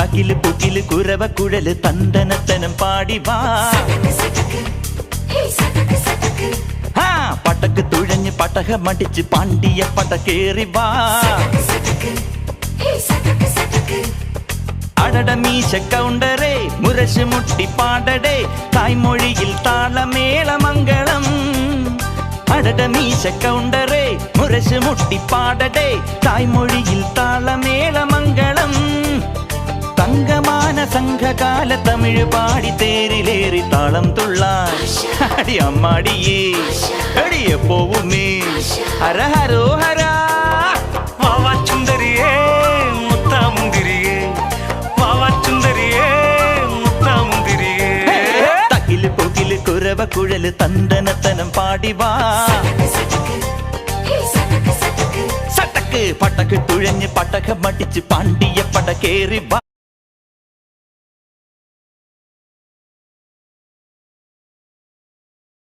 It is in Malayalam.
തകില് പുകില് കുരവ കുഴല് തന്തനത്തനം പാടി വാ. പടക്ക് തുഴഞ്ഞ് പടകമടിച്ച് പാണ്ടിയ പടകേറി വാ. അടട മീശ കൗണ്ടറേ മുരശ് മുട്ടി പാടടേ തായ്മൊഴിയിൽ താളമേളമംഗളം. അടട മീശ കൗണ്ടറേ മുരശ് മുട്ടി പാടടേ തായ്മൊഴിയിൽ താളമേളമംഗളം. തങ്കമാന സംഘകാല തമിഴ് പാടി തേരിലേറി താളം തുള്ളാൻ അടി അമ്മാടിയേ അടിയെ പോവുമേ ഹര ഹരോ ഹരാ. വാവാച്ചുന്തരിയേ മുത്താമുന്തിരിയേ വാവാച്ചുന്തരിയേ മുത്താമുന്തിരിയേ. തകില് പുകില് കുരവ കുഴല് തന്തനത്തനം പാടി വാ. സട്ടക്ക് പടക്ക് തുഴഞ്ഞ് പടകമടിച്ച് പാണ്ടിയ പടകേറി വാ.